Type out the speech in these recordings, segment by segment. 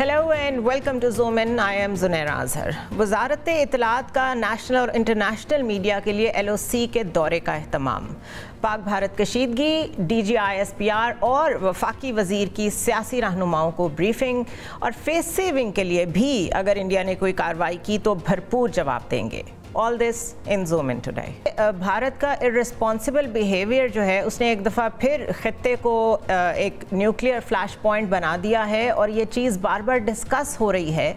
Hello and welcome to zoom in. I am Zunaira Azhar. वज़ारत इत्तलात का नेशनल और इंटरनेशनल मीडिया के लिए LOC के दौरे का अहतमाम। पाक भारत कशीदगी, DGISPR और वफाकी वज़ीर की सियासी रहनुमाओं को ब्रीफिंग, और फेस सेविंग के लिए भी अगर इंडिया ने कोई कार्रवाई की तो भरपूर जवाब देंगे। All this in zoom in today. Bharat का इर्रेस्पॉन्सिबल बिहेवियर जो है उसने एक दफ़ा फिर खित्ते को एक न्यूक्लियर फ्लैश पॉइंट बना दिया है, और ये चीज़ बार बार डिस्कस हो रही है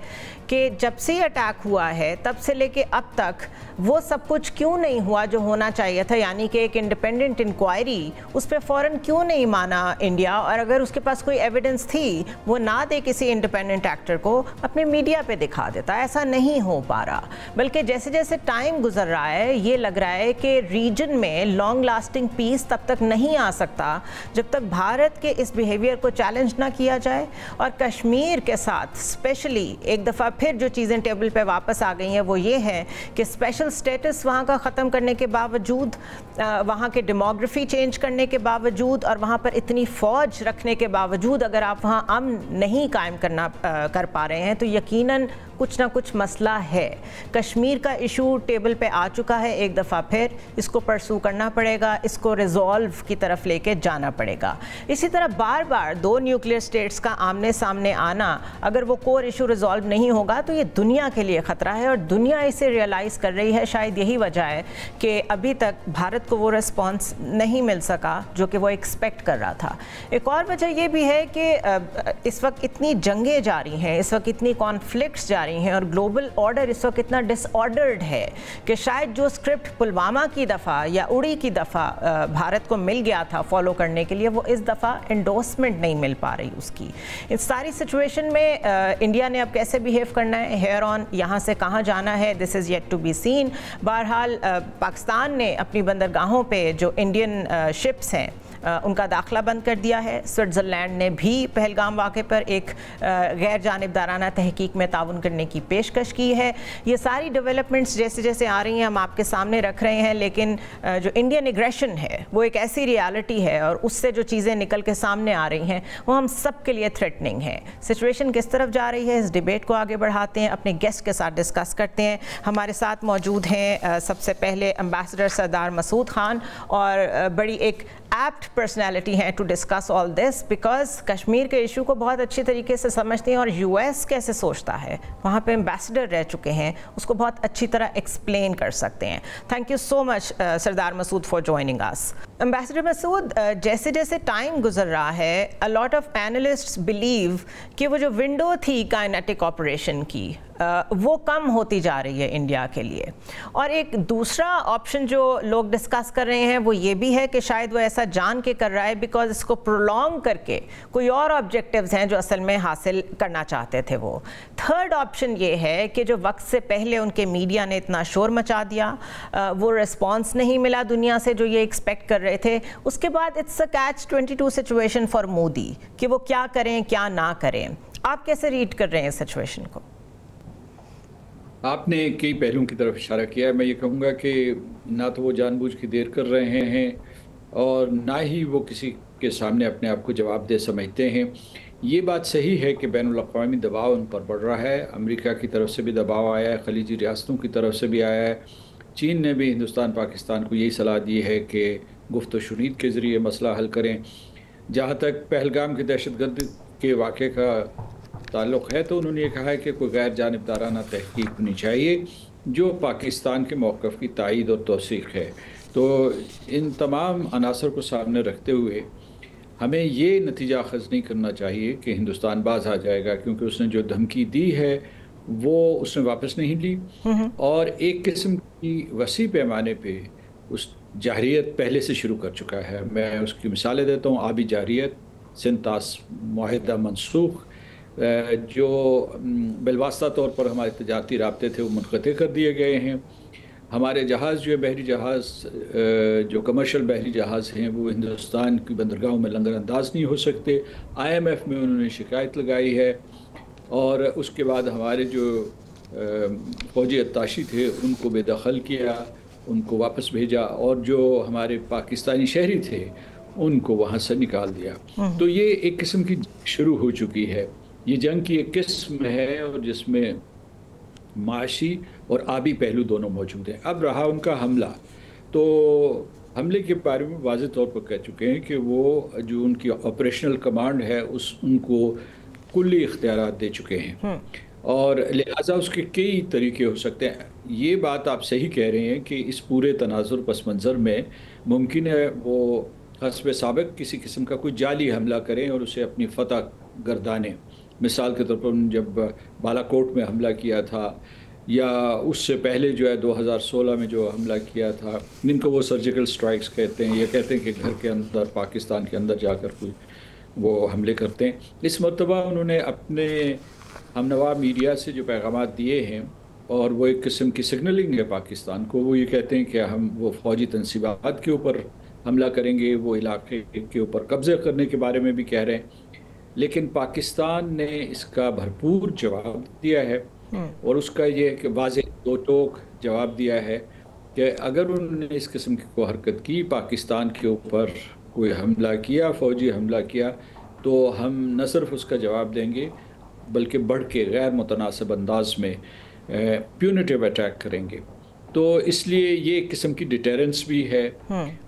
कि जब से अटैक हुआ है तब से लेके अब तक वो सब कुछ क्यों नहीं हुआ जो होना चाहिए था, यानी कि एक इंडिपेंडेंट इंक्वायरी उस पर फ़ौरन क्यों नहीं माना इंडिया, और अगर उसके पास कोई एविडेंस थी वो ना दे किसी इंडिपेंडेंट एक्टर को, अपने मीडिया पे दिखा देता। ऐसा नहीं हो पा रहा, बल्कि जैसे जैसे टाइम गुजर रहा है ये लग रहा है कि रीजन में लॉन्ग लास्टिंग पीस तब तक नहीं आ सकता जब तक भारत के इस बिहेवियर को चैलेंज ना किया जाए। और कश्मीर के साथ स्पेशली एक दफ़ा फिर जो चीज़ें टेबल पे वापस आ गई हैं वो ये है कि स्पेशल स्टेटस वहाँ का ख़त्म करने के बावजूद, वहाँ के डेमोग्राफी चेंज करने के बावजूद, और वहाँ पर इतनी फ़ौज रखने के बावजूद अगर आप वहाँ अमन नहीं कायम कर पा रहे हैं तो यकीनन कुछ ना कुछ मसला है। कश्मीर का इशू टेबल पे आ चुका है एक दफ़ा फिर, इसको परसू करना पड़ेगा, इसको रिजॉल्व की तरफ लेके जाना पड़ेगा। इसी तरह बार बार दो न्यूक्लियर स्टेट्स का आमने सामने आना, अगर वो कोर इशू रिजॉल्व नहीं होगा तो ये दुनिया के लिए ख़तरा है, और दुनिया इसे रियलाइज़ कर रही है। शायद यही वजह है कि अभी तक भारत को वो रिस्पॉन्स नहीं मिल सका जो कि वो एक्सपेक्ट कर रहा था। एक और वजह ये भी है कि इस वक्त इतनी जंगें जारी हैं, इस वक्त इतनी कॉन्फ्लिक्ट्स जारी हैं, और ग्लोबल ऑर्डर इस वक्त इतना डिसऑर्डर्ड है कि शायद जो स्क्रिप्ट पुलवामा की दफ़ा या उड़ी की दफ़ा भारत को मिल गया था फॉलो करने के लिए, वो इस दफ़ा एंडोर्समेंट नहीं मिल पा रही उसकी। इस सारी सिचुएशन में इंडिया ने अब कैसे बिहेव करना है, हेयर ऑन, यहाँ से कहाँ जाना है, this is yet to be seen. बहरहाल पाकिस्तान ने अपनी बंदरगाहों पे जो इंडियन शिप्स हैं उनका दाखिला बंद कर दिया है। स्विट्ज़रलैंड ने भी पहलगाम वाक़े पर एक गैर जानिबदाराना तहकीक में ताउन करने की पेशकश की है। ये सारी डेवलपमेंट्स जैसे जैसे आ रही हैं हम आपके सामने रख रहे हैं, लेकिन जो इंडियन एग्रेशन है वो एक ऐसी रियलिटी है, और उससे जो चीज़ें निकल के सामने आ रही हैं वो हम सब के लिए थ्रेटनिंग है। सिचुएशन किस तरफ जा रही है, इस डिबेट को आगे बढ़ाते हैं, अपने गेस्ट के साथ डिस्कस करते हैं। हमारे साथ मौजूद हैं सबसे पहले एम्बेसडर सरदार मसूद खान, और बड़ी एक एप्ट पर्सनैलिटी हैं to discuss all this, because Kashmir के इशू को बहुत अच्छी तरीके से समझते हैं, और US कैसे सोचता है, वहाँ पे एम्बेसडर रह चुके हैं, उसको बहुत अच्छी तरह एक्सप्लेन कर सकते हैं। Thank you so much Sardar Masood for joining us. Ambassador Masood, जैसे जैसे टाइम गुजर रहा है, a lot of analysts believe कि वो जो विंडो थी काइनेटिक ऑपरेशन की वो कम होती जा रही है इंडिया के लिए। और एक दूसरा ऑप्शन जो लोग डिस्कस कर रहे हैं वो ये भी है कि शायद वो ऐसा जान के कर रहा है बिकॉज इसको प्रोलॉन्ग करके कोई और ऑब्जेक्टिव्स हैं जो असल में हासिल करना चाहते थे वो। थर्ड ऑप्शन ये है कि जो वक्त से पहले उनके मीडिया ने इतना शोर मचा दिया, वो रिस्पॉन्स नहीं मिला दुनिया से जो ये एक्सपेक्ट कर रहे थे, उसके बाद it's a catch-22 situation for Modi कि वो क्या करें क्या ना करें। आप कैसे रीड कर रहे हैं इस सिचुएशन को? आपने कई पहलुओं की तरफ इशारा किया है। मैं ये कहूँगा कि ना तो वो जानबूझ के देर कर रहे हैं और ना ही वो किसी के सामने अपने आप को जवाबदेह समझते हैं। ये बात सही है कि बैनुल-अक़वामी दबाव उन पर बढ़ रहा है। अमेरिका की तरफ से भी दबाव आया है, खलीजी रियासतों की तरफ से भी आया है। चीन ने भी हिंदुस्तान पाकिस्तान को यही सलाह दी है कि गुफ्त व शुनीद के ज़रिए मसला हल करें। जहाँ तक पहलगाम की दहशतगर्द के वाक़े का ताल्लुक़ है तो उन्होंने ये कहा है कि कोई गैर जानिबदाराना तहकीक होनी चाहिए जो पाकिस्तान के मौक़िफ़ की तायीद और तौसीक़ है। तो इन तमाम अनासर को सामने रखते हुए हमें ये नतीजा अख़ज़ नहीं करना चाहिए कि हिंदुस्तान बाज आ जाएगा, क्योंकि उसने जो धमकी दी है वो उसने वापस नहीं ली, और एक किस्म की वसी पैमाने पे उस जारियत पहले से शुरू कर चुका है। मैं उसकी मिसालें देता हूँ। आबी जारियत, सिंतास मुआहिदा मनसूख, जो बिलवास्ता तौर पर हमारे तजारती राब्ते थे वो मुनक़ते कर दिए गए हैं। हमारे जहाज़ जो है बहरी जहाज़, जो कमर्शियल बहरी जहाज़ हैं वो हिंदुस्तान की बंदरगाहों में लंगर अंदाज नहीं हो सकते। IMF में उन्होंने शिकायत लगाई है, और उसके बाद हमारे जो फ़ौजी अत्ताशी थे उनको बेदखल किया, उनको वापस भेजा, और जो हमारे पाकिस्तानी शहरी थे उनको वहाँ से निकाल दिया। तो ये एक किस्म की शुरू हो चुकी है। یہ جنگ کی ایک قسم ہے اور جس میں معاشی اور آبی پہلو دونوں موجود ہیں۔ اب رہا ان کا حملہ، تو حملے کے بارے میں واضح طور پر کہہ چکے ہیں کہ وہ جو ان کی آپریشنل کمانڈ ہے ان کو کلی اختیارات دے چکے ہیں، اور لہٰذا اس کے کئی طریقے ہو سکتے ہیں۔ یہ بات آپ صحیح کہہ رہے ہیں کہ اس پورے تناظر پس منظر میں ممکن ہے وہ حسب سابق کسی قسم کا کوئی جعلی حملہ کریں اور اسے اپنی فتح گردانیں۔ مثال کے طور پر جب بالا کوٹ میں حملہ کیا تھا، یا اس سے پہلے جو ہے 2016 میں جو حملہ کیا تھا، جن کو وہ سرجیکل سٹرائکس کہتے ہیں، یہ کہتے ہیں کہ گھر کے اندر، پاکستان کے اندر جا کر کوئی وہ حملے کرتے ہیں۔ اس مرتبہ انہوں نے اپنے ہمنوا میڈیا سے جو پیغامات دیے ہیں، اور وہ ایک قسم کی سگنلنگ ہے پاکستان کو، وہ یہ کہتے ہیں کہ ہم وہ فوجی تنصیبات کے اوپر حملہ کریں گے، وہ علاقے کے اوپر قبضہ کرنے کے بارے میں بھی کہہ رہے ہیں، لیکن پاکستان نے اس کا بھرپور جواب دیا ہے، اور اس کا یہ کہ واضح دو ٹوک جواب دیا ہے کہ اگر انہوں نے اس قسم کی کوئی حرکت کی، پاکستان کے اوپر کوئی حملہ کیا، فوجی حملہ کیا، تو ہم نہ صرف اس کا جواب دیں گے بلکہ بڑھ کے غیر متناسب انداز میں پیونیٹیو اٹیک کریں گے۔ تو اس لیے یہ ایک قسم کی ڈیٹرنس بھی ہے،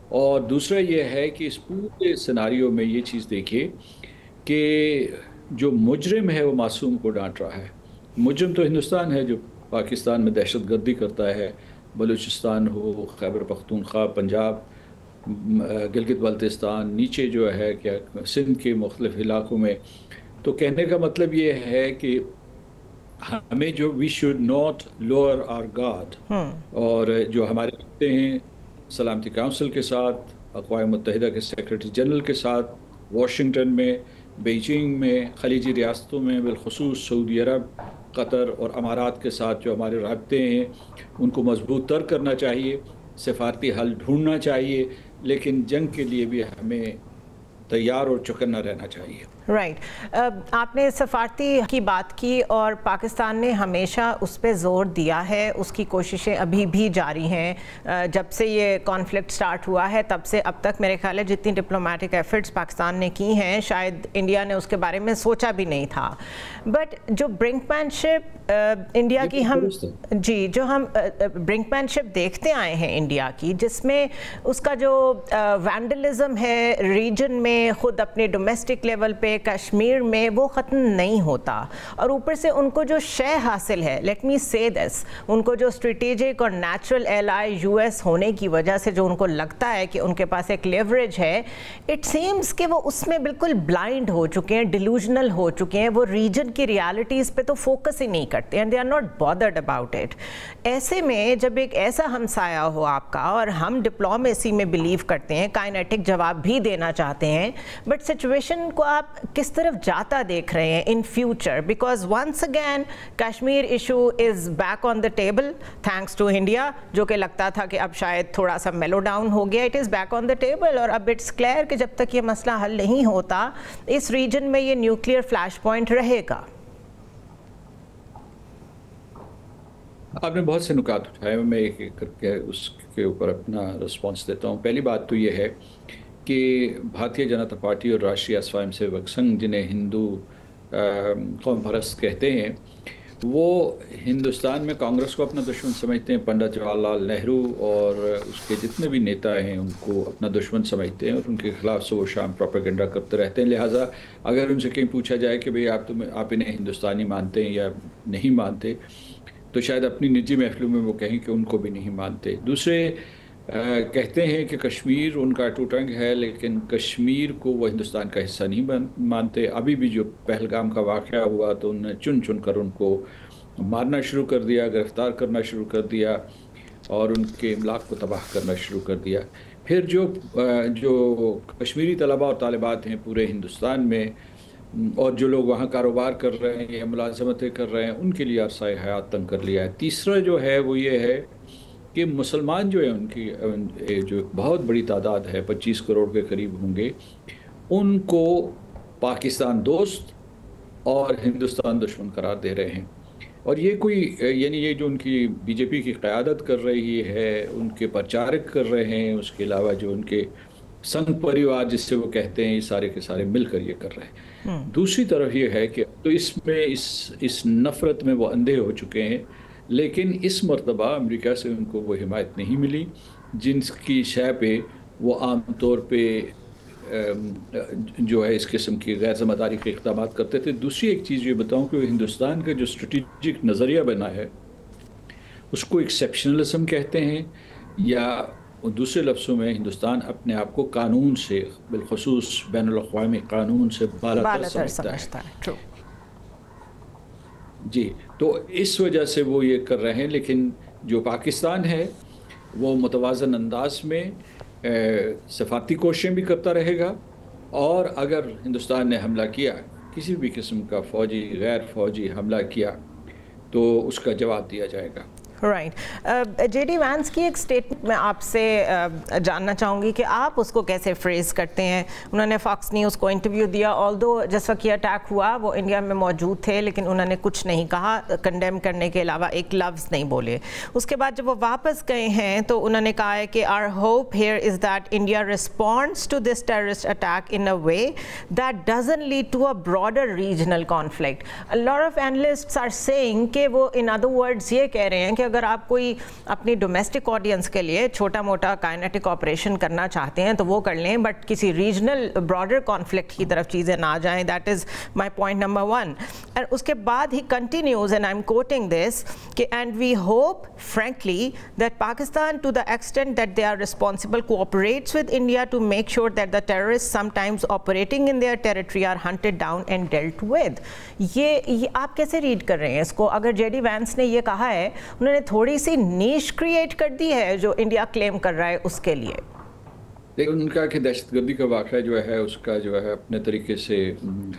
اور دوسرا یہ ہے کہ اس پورے سیناریو میں یہ چیز دیکھیے کہ جو مجرم ہے وہ معصوم کو ڈانٹ رہا ہے۔ مجرم تو ہندوستان ہے جو پاکستان میں دہشت گردی کرتا ہے، بلوچستان ہو، خیبر پختونخوا، پنجاب، گلگت بلتستان، نیچے جو ہے کیا سندھ کے مختلف علاقوں میں۔ تو کہنے کا مطلب یہ ہے کہ ہمیں جو we should not lower our guard, اور جو ہمارے رابطے ہیں سلامتی کونسل کے ساتھ، اقوام متحدہ کے سیکرٹری جنرل کے ساتھ، واشنگٹن میں، بیجنگ میں، خلیجی ریاستوں میں، بالخصوص سعودی عرب، قطر اور امارات کے ساتھ جو ہمارے رابطے ہیں، ان کو مضبوط تر کرنا چاہیے، سفارتی حل ڈھونڈنا چاہیے، لیکن جنگ کے لیے بھی ہمیں تیار اور چوکنا رہنا چاہیے۔ رائٹ، آپ نے سفارتی کی بات کی، اور پاکستان نے ہمیشہ اس پہ زور دیا ہے، اس کی کوششیں ابھی بھی جاری ہیں۔ جب سے یہ کانفلکٹ سٹارٹ ہوا ہے تب سے اب تک میرے خیال ہے جتنی ڈپلومیٹک ایفرٹس پاکستان نے کی ہیں، شاید انڈیا نے اس کے بارے میں سوچا بھی نہیں تھا۔ بٹ جو برنک مین شپ انڈیا کی جو ہم برنک مین شپ دیکھتے آئے ہیں انڈیا کی، جس میں اس کا جو وینڈلزم ہے ریجن میں، خود اپنے ڈومیسٹک لیول پہ کشمیر میں، وہ ختم نہیں ہوتا، اور اوپر سے ان کو جو شے حاصل ہے، لیٹ می سے دس، ان کو جو اسٹریٹیجک اور نیچرل ایلائی یو ایس ہونے کی وجہ سے جو ان کو لگتا ہے کہ ان کے پاس ایک لیوریج ہے، اٹ سیمز کہ وہ اس میں بالکل بلائنڈ ہو چکے ہیں، ڈیلوژنل ہو چکے ہیں، وہ ریجن کی ریالٹیز پہ تو فوکس ہی نہیں کرتے ہیں، they are not bothered about it. ایسے میں جب ایک ایسا ہمسایہ ہو آپ کا، اور ہم ڈپلومیسی میں بلیو کرتے ہیں، کائنیٹک جواب بھی دینا چاہتے ہیں، بٹ سچویشن کو آپ کس طرف جاتا دیکھ رہے ہیں in future? Because once again Kashmir issue is back on the table thanks to India, جو کہ لگتا تھا کہ اب شاید تھوڑا سا میلو ڈاؤن ہو گیا، it is back on the table, اور اب اٹس کلیئر کہ جب تک یہ مسئلہ حل نہیں ہوتا اس ریجن میں یہ نیوکلیئر فلیش پوائنٹ رہے گا۔ آپ نے بہت سے نکات اٹھائے، میں ایک ایک کر کے اس کے اوپر اپنا رسپانس دیتا ہوں۔ پہلی بات تو یہ ہے کہ بھارتیہ جنتا پارٹی اور راشٹریہ سوائم سیوک سنگھ، جنہیں ہندو قوم پرست کہتے ہیں، وہ ہندوستان میں کانگریس کو اپنا دشمن سمجھتے ہیں، پنڈت جواہر لال نہرو اور اس کے جتنے بھی نیتا ہیں ان کو اپنا دشمن سمجھتے ہیں، اور ان کے خلاف صبح و شام پروپیگنڈا کرتے رہتے ہیں۔ لہٰذا اگر ان سے کہیں پوچھا جائے کہ بھئی آپ انہیں ہندوستانی مانتے ہیں یا نہیں مانتے، تو شاید اپنی نجی محفلوں میں وہ کہیں کہ ان کو بھی نہیں مانتے۔ دوسرے کہتے ہیں کہ کشمیر ان کا ٹوٹ رنگ ہے، لیکن کشمیر کو وہ ہندوستان کا حصہ نہیں مانتے۔ ابھی بھی جو پہلگام کا واقعہ ہوا تو انہوں نے چن چن کر ان کو مارنا شروع کر دیا، گرفتار کرنا شروع کر دیا، اور ان کے املاک کو تباہ کرنا شروع کر دیا۔ پھر جو کشمیری طلباء اور طالبات ہیں پورے ہندوستان میں، اور جو لوگ وہاں کاروبار کر رہے ہیں یا ملازمتیں کر رہے ہیں، ان کے لیے عرصہ حیات تنگ کر لیا ہے۔ تیسرا جو ہے وہ یہ ہے کہ مسلمان جو ہیں، ان کی جو بہت بڑی تعداد ہے، 25 کروڑ کے قریب ہوں گے، ان کو پاکستان دوست اور ہندوستان دشمن قرار دے رہے ہیں۔ اور یہ یعنی یہ جو ان کی بی جے پی کی قیادت کر رہی ہے، ان کے پرچارک کر رہے ہیں، اس کے علاوہ جو ان کے संघ परिवार जिससे वो कहते हैं, ये सारे के सारे मिलकर ये कर रहे हैं। दूसरी तरफ ये है कि तो इसमें इस नफरत में वो अंधे हो चुके हैं, लेकिन इस मर्तबा अमेरिका से उनको वो हिमायत नहीं मिली जिनकी शय पे वो आम तौर पे जो है इस किस्म की गैर ज़िम्मेदारी के इक़दाम करते थे। दूसरी एक चीज़ ये बताऊं कि हिंदुस्तान का जो स्ट्रेटिजिक नज़रिया बना है उसको एक्सेप्शनलिज्म कहते हैं, या दूसरे लफ्ज़ों में हिंदुस्तान अपने आप को कानून से, बिलखुसूस बैनुल अक़वामी कानून से बालातर समझता है। जी, तो इस वजह से वो ये कर रहे हैं। लेकिन जो पाकिस्तान है वो मुतवाज़न अंदाज में सफारती कोशिशें भी करता रहेगा, और अगर हिंदुस्तान ने हमला किया, किसी भी किस्म का फ़ौजी गैर फ़ौजी हमला किया, तो उसका जवाब दिया जाएगा। राइट। जेडी वैंस की एक स्टेटमेंट मैं आपसे जानना चाहूँगी कि आप उसको कैसे फ्रेज़ करते हैं। उन्होंने फॉक्स न्यूज़ को इंटरव्यू दिया, ऑल्दो जिस वक्त ये अटैक हुआ वो इंडिया में मौजूद थे, लेकिन उन्होंने कुछ नहीं कहा, कंडेम करने के अलावा एक लफ्ज़ नहीं बोले। उसके बाद जब वो वापस गए हैं तो उन्होंने कहा है कि our hope here is that India responds to this terrorist attack in a way that doesn't lead to a broader regional conflict. A lot of analysts are saying कि वो इन अदर वर्ड्स ये कह रहे हैं कि अगर आप कोई अपनी डोमेस्टिक ऑडियंस के लिए छोटा मोटा काइनेटिक ऑपरेशन करना चाहते हैं तो वो कर लें, बट किसी रीजनल ब्रॉडर कॉन्फ्लिक्ट की तरफ चीज़ें ना जाएं। That is my point number 1। और उसके बाद ही continues, and I am quoting this, कि and we hope frankly that Pakistan to the extent that they are responsible cooperates with India to make sure that the terrorist sometimes operating in their territory are hunted down and dealt with. ये आप कैसे read कर रहे हैं इसको? अगर JD Vance ने ये कहा है, उन्होंने थोड़ी सी नीश क्रिएट कर दी है जो इंडिया क्लेम कर रहा है उसके लिए। लेकिन उनका कि दहशतगर्दी का वाक़या जो है उसका जो है अपने तरीके से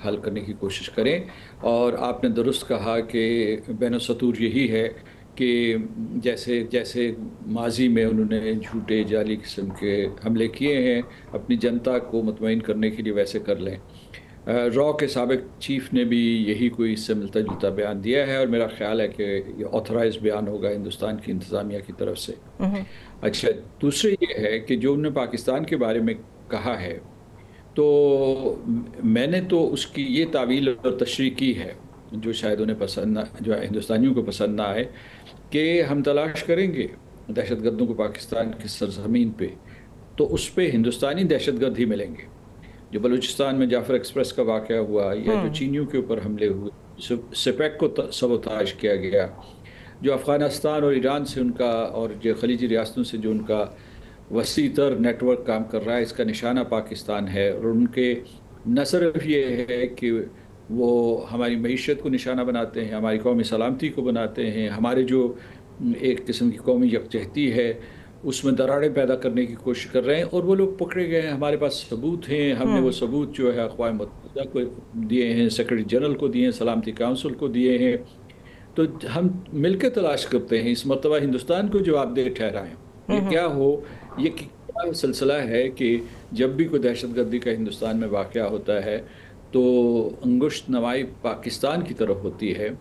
हल करने की कोशिश करें। और आपने दुरुस्त कहा कि बैन-ओ-सतूर यही है कि जैसे जैसे माजी में उन्होंने झूठे जाली किस्म के हमले किए हैं अपनी जनता को मुतमईन करने के लिए, वैसे कर लें। रॉ के साबिक चीफ ने भी यही कोई इससे मिलता जुलता बयान दिया है, और मेरा ख्याल है कि ये ऑथराइज बयान होगा हिंदुस्तान की इंतज़ामिया की तरफ से। अच्छा, दूसरी ये है कि जो उन्होंने पाकिस्तान के बारे में कहा है, तो मैंने तो उसकी ये तावील और तशरीह की है जो शायद उन्हें पसंद ना, जो हिंदुस्तानियों को पसंद ना आए, कि हम तलाश करेंगे दहशतगर्दों को पाकिस्तान की सरजमीन पे, तो उस पर हिंदुस्तानी दहशतगर्द ही मिलेंगे। जो बलूचिस्तान में जाफर एक्सप्रेस का वाक़या हुआ, या जो चीनियों के ऊपर हमले हुए, सिपेक को सबोताज किया गया, जो अफ़गानिस्तान और ईरान से उनका और जो खलीजी रियासतों से जो उनका वसी तर नेटवर्क काम कर रहा है, इसका निशाना पाकिस्तान है। और उनके न सिर्फ ये है कि वो हमारी मईशत को निशाना बनाते हैं, हमारी कौमी सलामती को बनाते हैं, हमारे जो एक किस्म की कौमी यकजहती है उसमें दरारें पैदा करने की कोशिश कर रहे हैं, और वो लोग पकड़े गए हैं। हमारे पास सबूत हैं, हमने वो सबूत जो है अक़वाम मुत्तहिदा को दिए हैं, सेक्रेटरी जनरल को दिए हैं, सलामती काउंसिल को दिए हैं। तो हम मिलकर तलाश करते हैं, इस मरतबा हिंदुस्तान को जवाबदेह ठहराएं। ये क्या हो, ये क्या सिलसिला है कि जब भी कोई दहशतगर्दी का हिंदुस्तान में वाक़या होता है तो अंगुश्त नमाई पाकिस्तान की तरफ होती है।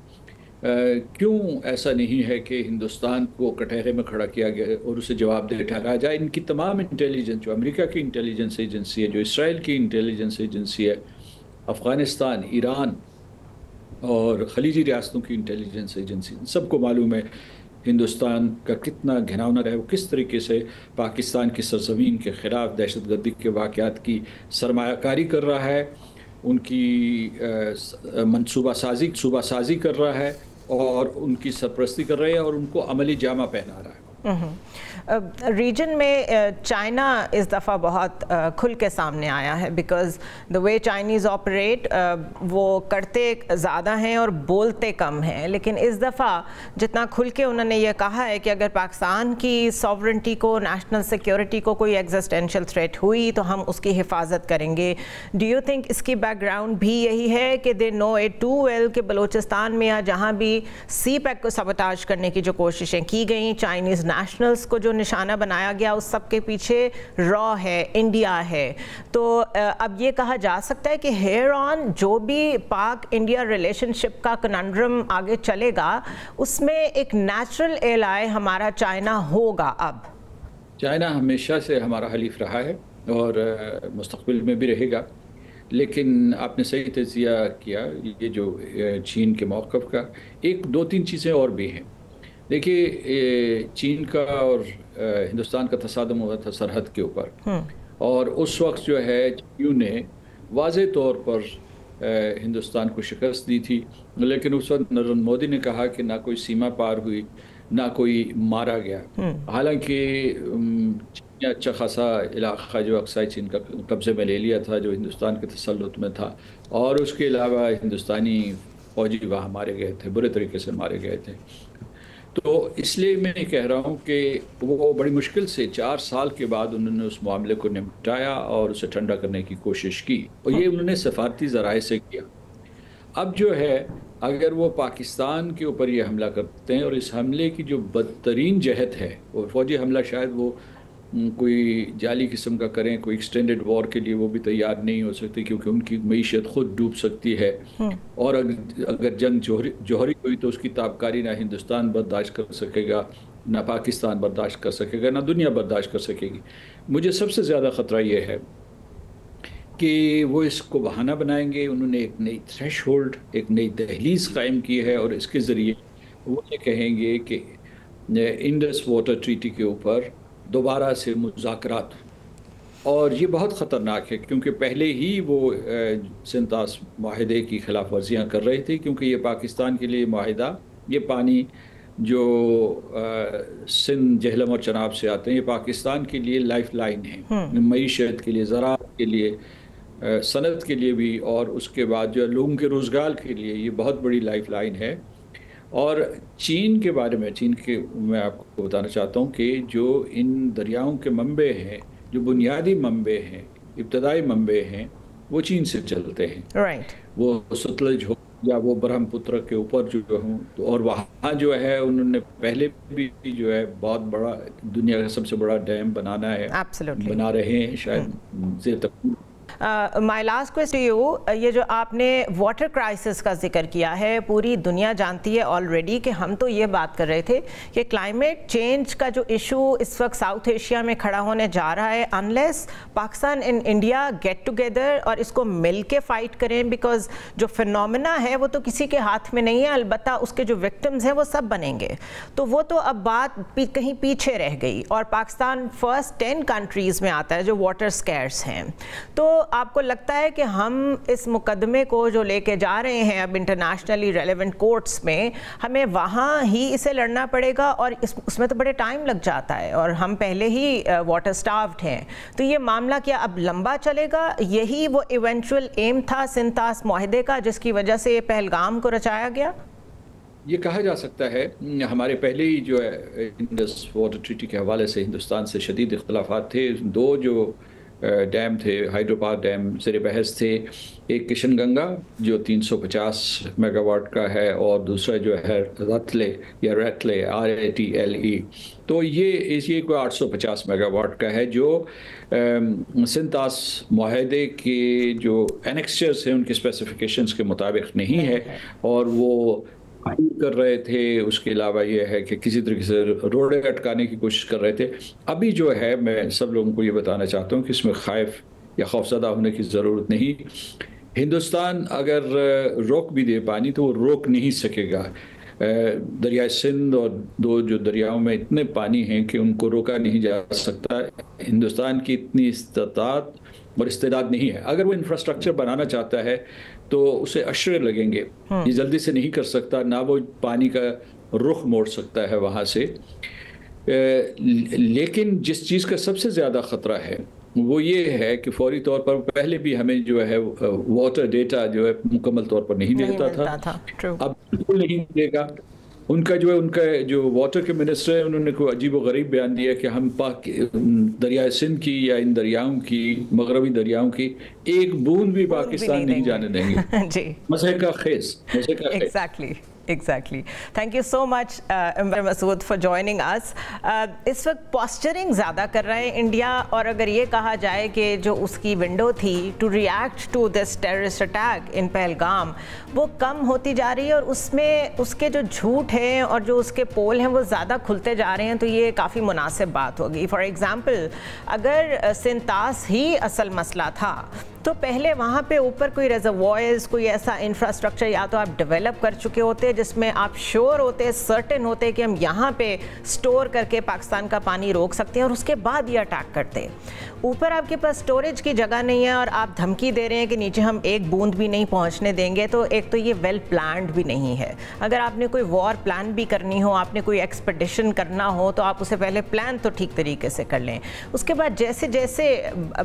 क्यों ऐसा नहीं है कि हिंदुस्तान को कटहरे में खड़ा किया गया और उसे जवाबदेह ठहराया जाए? इनकी तमाम इंटेलिजेंस, जो अमेरिका की इंटेलिजेंस एजेंसी है, जो इसराइल की इंटेलिजेंस एजेंसी है, अफ़गानिस्तान, ईरान और खलीजी रियासतों की इंटेलिजेंस एजेंसी, सबको मालूम है हिंदुस्तान का कितना घिनौना है, वो किस तरीके से पाकिस्तान की सरजमीन के ख़िलाफ़ दहशतगर्दी के वाक़यात की सरमायाकारी कर रहा है, उनकी मनसूबा साजी कर रहा है, और उनकी सरपरस्ती कर रहे हैं, और उनको अमली जामा पहना रहा है। रीजन में चाइना इस दफ़ा बहुत खुल के सामने आया है, because the way Chinese operate, वो करते ज़्यादा हैं और बोलते कम हैं। लेकिन इस दफ़ा जितना खुल के उन्होंने ये कहा है कि अगर पाकिस्तान की सॉवरेंटी को, नेशनल सिक्योरिटी को कोई एग्जिस्टेंशियल थ्रेट हुई तो हम उसकी हिफाजत करेंगे। डू यू थिंक इसकी बैकग्राउंड भी यही है कि they know it too well कि बलूचिस्तान में या जहाँ भी सी पैक को सबटाज करने की जो कोशिशें की गई, चाइनीज़ नेशनल्स को जो निशाना बनाया गया, उस सब के पीछे रॉ है, इंडिया है। तो अब ये कहा जा सकता है कि हेयर ऑन जो भी पाक इंडिया रिलेशनशिप का कनंड्रम आगे चलेगा, उसमें एक नेचुरल एलाय हमारा चाइना होगा। अब चाइना हमेशा से हमारा हलीफ रहा है, اور مستقبل میں بھی رہے گا. لیکن آپ نے صحیح تجزیہ کیا یہ جو چین کے موقف کا. ایک دو تین چیزیں اور بھی ہیں. دیکھیے چین کا اور ہندوستان کا تصادم ہوا تھا سرحد کے اوپر, اور اس وقت جو ہے چین نے واضح طور پر ہندوستان کو شکست دی تھی, لیکن اس وقت نریندر مودی نے کہا کہ نہ کوئی سیما پار ہوئی نہ کوئی مارا گیا. حالانکہ اچھا خاصا علاقہ جو اقصی چین کا قبضے میں لے لیا تھا جو ہندوستان کے تسلط میں تھا, اور اس کے علاوہ ہندوستانی فوجی وہاں مارے گئے تھے, برے طریقے سے مارے گئے تھے. تو اس لیے میں کہہ رہا ہوں کہ وہ بڑی مشکل سے 4 سال کے بعد انہوں نے اس معاملے کو نمٹایا اور اسے ٹھنڈا کرنے کی کوشش کی, اور یہ انہوں نے سفارتی ذرائع سے کیا. اب جو ہے اگر وہ پاکستان کے اوپر یہ حملہ کرتے ہیں, اور اس حملے کی جو بدترین جہت ہے, اور فوجی حملہ شاید وہ کوئی جعلی قسم کا کریں, کوئی ایکسٹینڈڈ وار کے لیے وہ بھی تیار نہیں ہو سکتی کیونکہ ان کی معیشت خود ڈوب سکتی ہے, اور اگر جنگ جوہری ہوئی تو اس کی تابکاری نہ ہندوستان برداشت کر سکے گا, نہ پاکستان برداشت کر سکے گا, نہ دنیا برداشت کر سکے گی. مجھے سب سے زیادہ خطرہ یہ ہے کہ وہ اس کو بہانہ بنائیں گے. انہوں نے ایک نئی تھریش ہولڈ, ایک نئی دہلیز قائم کی ہے, اور اس کے ذریعے وہ یہ کہیں گے کہ انڈس واٹر ٹریٹی کے اوپر دوبارہ سے مذاکرات, اور یہ بہت خطرناک ہے کیونکہ پہلے ہی وہ سنتاس معاہدے کی خلاف ورزیاں کر رہے تھے, کیونکہ یہ پاکستان کے لیے معاہدہ, یہ پانی جو سندھ جہلم اور چناب سے آتے ہیں, یہ پاکستان کے لیے لائف لائن ہے, معیشت کے لیے, زراعت کے لیے, صنعت کے لیے بھی, اور اس کے بعد جو لوگوں کے روزگار کے لیے یہ بہت بڑی لائف لائن ہے. اور چین کے بارے میں, میں آپ کو بتانا چاہتا ہوں کہ جو ان دریاؤں کے منبع ہیں, جو بنیادی منبع ہیں, ابتدائی منبع ہیں, وہ چین سے چلتے ہیں. وہ ستلج ہو یا وہ برہم پتر کے اوپر جو ہوں, اور وہاں جو ہے انہوں نے پہلے بھی جو ہے بہت بڑا, دنیا کا سب سے بڑا ڈیم بنانا ہے, بنا رہے ہیں شاید زیر تک. My last question to you, یہ جو آپ نے واٹر کرائسس کا ذکر کیا ہے, پوری دنیا جانتی ہے آلریڈی کہ ہم تو یہ بات کر رہے تھے کہ کلائمیٹ چینج کا جو ایشو اس وقت ساؤتھ ایشیا میں کھڑا ہونے جا رہا ہے, unless Pakistan and India get together اور اس کو مل کے فائٹ کریں, بیکاز جو فینومینا ہے وہ تو کسی کے ہاتھ میں نہیں ہے, البتہ اس کے جو وکٹمز ہیں وہ سب بنیں گے. تو وہ تو اب بات کہیں پیچھے رہ گئی, اور پاکستان فرسٹ 10 کنٹریز میں آتا ہے جو واٹر سکیئرس ہیں. تو آپ کو لگتا ہے کہ ہم اس مقدمے کو جو لے کے جا رہے ہیں اب انٹرنیشنلی ریلیونٹ کورٹس میں, ہمیں وہاں ہی اسے لڑنا پڑے گا, اور اس میں تو بڑے ٹائم لگ جاتا ہے, اور ہم پہلے ہی واٹر سٹارفڈ ہیں. تو یہ معاملہ کیا اب لمبا چلے گا؟ یہی وہ ایونچول ایم تھا سنتاس معاہدے کا جس کی وجہ سے یہ پہلگام کو رچایا گیا؟ یہ کہا جا سکتا ہے. ہمارے پہلے ہی جو ہے انڈس واٹر ٹریٹی کے حوالے سے ہندوستان سے شدید اختلافات تھے. 2 جو ڈیم تھے, ہائیڈرو پاور ڈیم زیر بحث تھے, ایک کشن گنگا جو 350 میگا واٹ کا ہے, اور دوسرا جو ہے رتلے یا ریٹلے RATLE, تو یہ کوئی 850 میگا واٹ کا ہے, جو سنتاس معاہدے کے جو اینیکسچرز ہیں ان کے اسپیسیفیکیشنز کے مطابق نہیں ہے, اور وہ کر رہے تھے. اس کے علاوہ یہ ہے کہ کسی طریقے سے روڈیں اٹکانے کی کوشش کر رہے تھے. ابھی جو ہے میں سب لوگوں کو یہ بتانا چاہتا ہوں کہ اس میں خائف یا خوفزدہ ہونے کی ضرورت نہیں. ہندوستان اگر روک بھی دے پانی تو وہ روک نہیں سکے گا. دریائے سندھ اور 2 جو دریاؤں میں اتنے پانی ہیں کہ ان کو روکا نہیں جا سکتا. ہندوستان کی اتنی استطاعت اور استعداد نہیں ہے. اگر وہ انفراسٹرکچر بنانا چاہتا ہے تو اسے اشرے لگیں گے, یہ جلدی سے نہیں کر سکتا, نہ وہ پانی کا رخ موڑ سکتا ہے وہاں سے. لیکن جس چیز کا سب سے زیادہ خطرہ ہے وہ یہ ہے کہ فوری طور پر پہلے بھی ہمیں جو ہے واٹر ڈیٹا جو ہے مکمل طور پر نہیں دیتا تھا, اب بالکل نہیں دے گا. ان کا جو واٹر کے منسٹر ہیں انہوں نے کوئی عجیب و غریب بیان دیا کہ ہم دریائے سندھ کی یا ان دریاؤں کی, مغربی دریاؤں کی ایک بوند بھی پاکستان نہیں جانے دیں گے. مزے کا خیز. Exactly. Exactly. Thank you so much, Masood, for joining us. इस वक्त पॉस्चरिंग ज़्यादा कर रहा है इंडिया, और अगर ये कहा जाए कि जो उसकी विंडो थी to react to this terrorist attack in Pahalgam, वो कम होती जा रही है, और उसमें उसके जो झूठ हैं और जो उसके पोल हैं वो ज़्यादा खुलते जा रहे हैं, तो ये काफ़ी मुनासिब बात होगी. फॉर एग्ज़ाम्पल, अगर सिंतास ही असल मसला था तो पहले वहाँ पे ऊपर कोई रिजर्वॉयर्स, कोई ऐसा इंफ्रास्ट्रक्चर या तो आप डेवलप कर चुके होते जिसमें आप श्योर होते, सर्टेन होते कि हम यहाँ पे स्टोर करके पाकिस्तान का पानी रोक सकते हैं, और उसके बाद ये अटैक करते. ऊपर आपके पास स्टोरेज की जगह नहीं है और आप धमकी दे रहे हैं कि नीचे हम एक बूंद भी नहीं पहुँचने देंगे, तो एक तो ये वेल प्लान्ड भी नहीं है. अगर आपने कोई वॉर प्लान भी करनी हो, आपने कोई एक्सपेडिशन करना हो, तो आप उसे पहले प्लान तो ठीक तरीके से कर लें. उसके बाद जैसे जैसे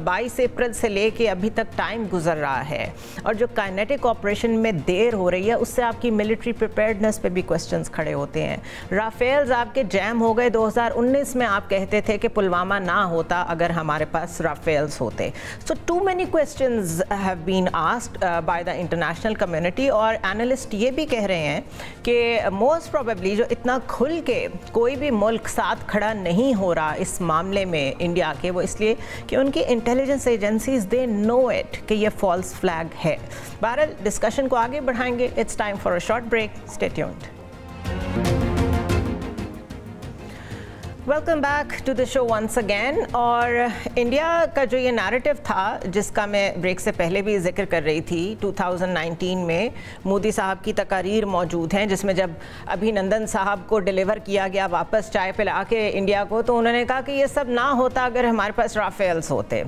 22 अप्रैल से लेके अभी तक टाइम गुजर रहा है और जो काइनेटिक ऑपरेशन में देर हो रही है, उससे आपकी मिलिट्री प्रिपेयर्डनेस पे भी क्वेश्चंस खड़े होते हैं. राफेल्स आपके जैम हो गए 2019 में, आप कहते थे कि पुलवामा ना होता अगर हमारे पास राफेल्स होते. So too many questions have been asked by the international community, और एनालिस्ट ये भी कह रहे हैं कि मोस्ट प्रोबेबली जो इतना खुल के कोई भी मुल्क साथ खड़ा नहीं हो रहा इस मामले में इंडिया के, वो इसलिए कि उनकी intelligence agencies they know it कि ये फॉल्स फ्लैग है. बहरहाल डिस्कशन को आगे बढ़ाएंगे. It's time for a short break. Stay tuned. Welcome back to the show once again. और इंडिया का जो ये नैरेटिव था, जिसका मैं ब्रेक से पहले भी जिक्र कर रही थी, 2019 में मोदी साहब की तकारीर मौजूद हैं जिसमें जब अभिनंदन साहब को डिलीवर किया गया वापस चाय पिला के इंडिया को, तो उन्होंने कहा कि ये सब ना होता अगर हमारे पास राफेल्स होते.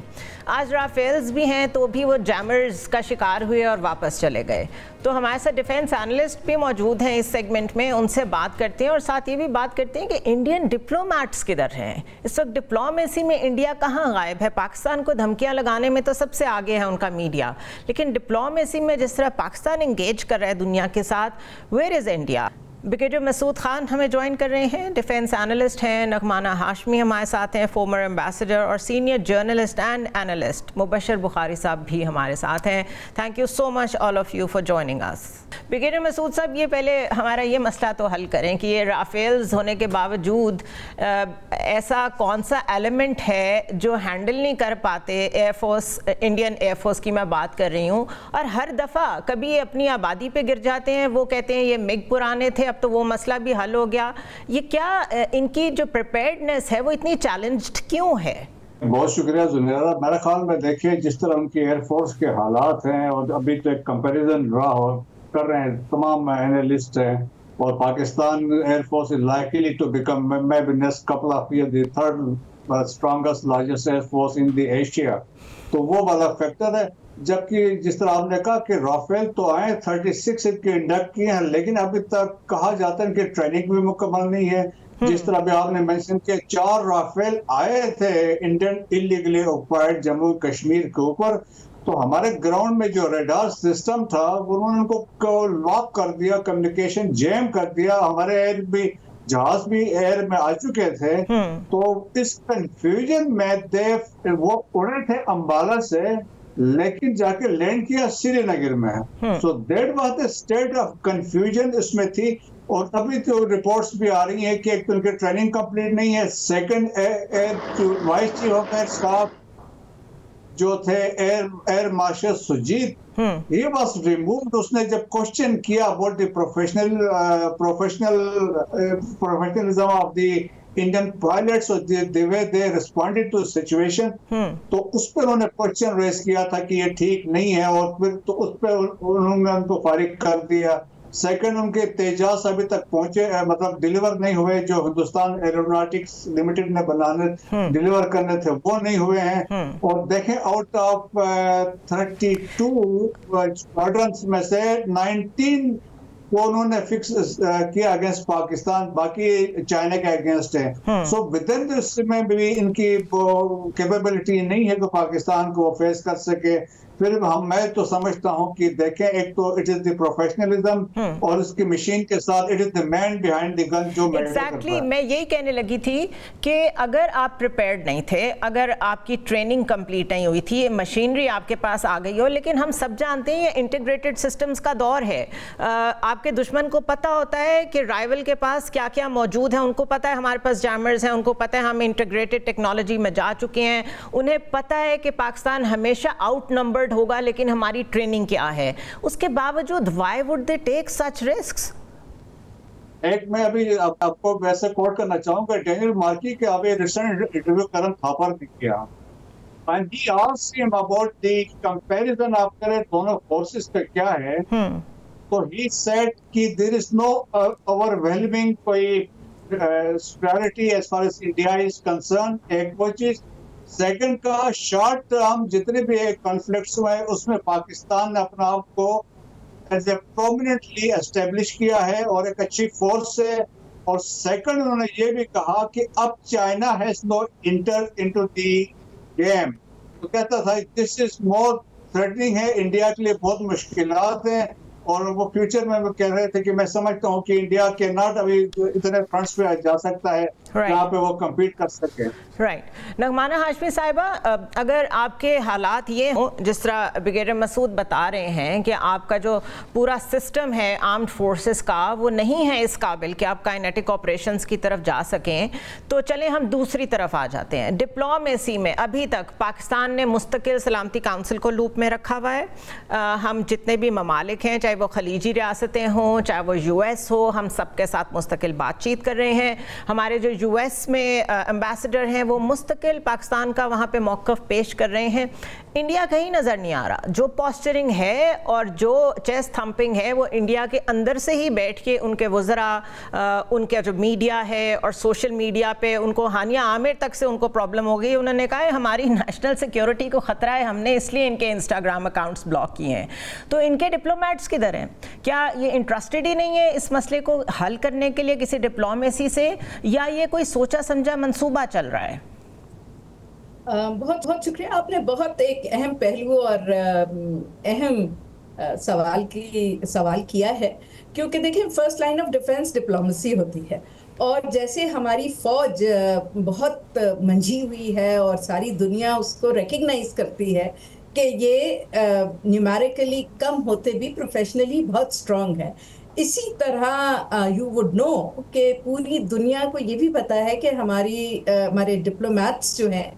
आज राफेल्स भी हैं तो भी वो जैमर्स का शिकार हुए और वापस चले गए. तो हमारे साथ डिफेंस एनालिस्ट भी मौजूद हैं इस सेगमेंट में, उनसे बात करते हैं और साथ ये भी बात करते हैं कि इंडियन डिप्लोमैट्स किधर हैं इस वक्त. डिप्लोमेसी में इंडिया कहाँ गायब है? पाकिस्तान को धमकियाँ लगाने में तो सबसे आगे है उनका मीडिया, लेकिन डिप्लोमेसी में जिस तरह पाकिस्तान इंगेज कर रहा है दुनिया के साथ, where is India? Brigadier Masood Khan हमें ज्वाइन कर रहे हैं, डिफेंस एनालिस्ट हैं. नगमाना हाशमी हमारे साथ हैं, फॉर्मर एम्बेसडर और senior journalist and analyst. Mubashir Bukhari साहब भी हमारे साथ हैं. Thank you so much all of you for joining us. Brigadier Masood साहब, ये पहले हमारा ये मसला तो हल करें कि ये राफेल्स होने के बावजूद ऐसा कौन सा एलिमेंट है जो हैंडल नहीं कर पाते एयरफोर्स, इंडियन एयरफोर्स की मैं बात कर रही हूँ, और हर दफ़ा कभी ये अपनी आबादी पे गिर जाते हैं, वो कहते हैं ये मिग पुराने थे, अब तो वो मसला भी हल हो गया. ये क्या इनकी जो प्रिपेयर्डनेस है वो इतनी चैलेंज्ड क्यों है? बहुत शुक्रिया जुनेरा. मेरे ख्याल में देखिए जिस तरह उनकी एयरफोर्स के हालात हैं, और अभी तो एक कंपैरिजन कर रहे हैं तमाम एनालिस्ट हैं, और Pakistan air force is likely to become may be next couple of year the third strongest largest air force in the Asia. तो वो वाला फैक्टर है. जबकि जिस तरह आपने कहा कि राफेल तो आए 36 इनके इंडक्ट किए हैं, लेकिन अभी तक कहा जाता है कि ट्रेनिंग भी मुकम्मल नहीं है. जिस तरह भी आपने मेंशन किया, 4 राफेल आए थे Indian illegally occupied Jammu Kashmir के ऊपर, तो हमारे ग्राउंड में जो रेडार सिस्टम था उन्होंने उनको लॉक कर दिया, कम्युनिकेशन जैम कर दिया. हमारे एयर भी जहाज भी एयर में आ चुके थे. तो इस कंफ्यूजन में वो उड़े थे अंबाला से, लेकिन जाके लैंड किया श्रीनगर में है. So that was the state of confusion इसमें थी. और अभी तो रिपोर्ट्स भी आ रही हैं कि एक तो उनकी ट्रेनिंग कंप्लीट नहीं है. Second air vice chief of air staff जो थे air marshal Sujit, he was removed. उसने जब क्वेश्चन किया about the professionalism of the Indian pilots or the way they responded to the situation, तो उस पर उन्होंने क्वेश्चन रेज किया था कि ये ठीक नहीं है, और फिर तो उस पर उन्होंने उनको फारिग कर दिया. सेकंड, उनके तेजास अभी तक पहुंचे मतलब डिलीवर नहीं हुए, जो हिंदुस्तान एरोनॉटिक्स लिमिटेड ने बनाने डिलीवर करने थे वो नहीं हुए हैं. और देखें आउट ऑफ 32 स्क्वाड्रंस में से 19 वो उन्होंने फिक्स किया अगेंस्ट पाकिस्तान, बाकी चाइना के अगेंस्ट है. सो विद इन दिस में भी इनकी कैपेबिलिटी नहीं है कि पाकिस्तान को फेस कर सके. फिर मैं तो समझता हूँ कि देखें, एक तो इट इज द प्रोफेशनलिज्म और इसकी मशीन के साथ it is the man behind the gun जो एग्जैक्टली मैं यही कहने लगी थी कि अगर आप प्रिपेयर्ड नहीं थे, अगर आपकी ट्रेनिंग कंप्लीट नहीं हुई थी, मशीनरी आपके पास आ गई हो, लेकिन हम सब जानते हैं ये इंटीग्रेटेड सिस्टम्स का दौर है. आप आपके दुश्मन को पता होता है कि राइवल के पास क्या क्या मौजूद है, उनको पता है हमारे पास जैमर्स हैं, उनको पता है हम इंटीग्रेटेड टेक्नोलॉजी में जा चुके हैं, उन्हें पता है कि पाकिस्तान हमेशा आउट नंबर्ड होगा लेकिन हमारी ट्रेनिंग क्या है, उसके बावजूद why would they take such risks? एक मैं अभी आपको वैसे कोट करना चाहूंगा डेनियल मार्की के अभी रिसेंट इंटरव्यू करन थापर ने किया, and he asked him about the comparison आप करें दोनों फोर्सेस का क्या है, तो he said कि there is no overwhelming कोई superiority as far as India is concerned, एक वो चीज। सेकंड का शॉर्ट टर्म जितने भी कॉन्फ्लिक्ट्स हुए उसमें पाकिस्तान ने अपना आप को एज ए प्रोमिनेंटली एस्टेब्लिश किया है और एक अच्छी फोर्स है। और सेकंड उन्होंने ये भी कहा कि अब China has no enter into the game, तो कहता था दिस इज मोर थ्रेटनिंग है, इंडिया के लिए बहुत मुश्किलात हैं। और वो फ्यूचर में वो कह रहे थे कि मैं समझता हूँ कि इंडिया के नॉट अभी इतने फ्रंट्स पे जा सकता है जहाँ पे वो कम्पीट कर सके। राइट। नगमाना हाशमी साहिबा, अगर आपके हालात ये हों जिस तरह ब्रिगेडियर मसूद बता रहे हैं कि आपका जो पूरा सिस्टम है आर्म्ड फोर्सेस का वो नहीं है इस काबिल कि आप काइनेटिक ऑपरेशंस की तरफ जा सकें, तो चलें हम दूसरी तरफ आ जाते हैं। डिप्लोमेसी में अभी तक पाकिस्तान ने मुस्तकिल सलामती काउंसिल को लूप में रखा हुआ है। हम जितने भी ममालिक हैं, चाहे वो खलीजी रियासतें हों, चाहे वो यूएस हो, हम सबके साथ मुस्तकिल बातचीत कर रहे हैं। हमारे जो यूएस में एम्बेसडर हैं वो मुस्तकिल पाकिस्तान का वहाँ पे मौक़िफ़ पेश कर रहे हैं। इंडिया कहीं नज़र नहीं आ रहा। जो पोस्चरिंग है और जो चेस्ट थम्पिंग है वो इंडिया के अंदर से ही बैठ के उनके वज़रा, उनका जो मीडिया है और सोशल मीडिया पे उनको हानिया आमिर तक से उनको प्रॉब्लम हो गई। उन्होंने कहा है हमारी नेशनल सिक्योरिटी को ख़तरा है, हमने इसलिए इनके इंस्टाग्राम अकाउंट्स ब्लॉक किए हैं। तो इनके डिप्लोमेट्स किधर हैं? क्या ये इंटरेस्टेड ही नहीं है इस मसले को हल करने के लिए किसी डिप्लोमेसी से, या ये कोई सोचा समझा मंसूबा चल रहा है? बहुत बहुत शुक्रिया, आपने बहुत एक अहम पहलू और अहम सवाल किया है। क्योंकि देखिए, first line of defence diplomacy होती है, और जैसे हमारी फौज बहुत मंझी हुई है और सारी दुनिया उसको रिकग्नाइज करती है कि ये न्यूमेरिकली कम होते भी प्रोफेशनली बहुत स्ट्रांग है, इसी तरह यू वुड नो कि पूरी दुनिया को ये भी पता है कि हमारे डिप्लोमेट्स जो हैं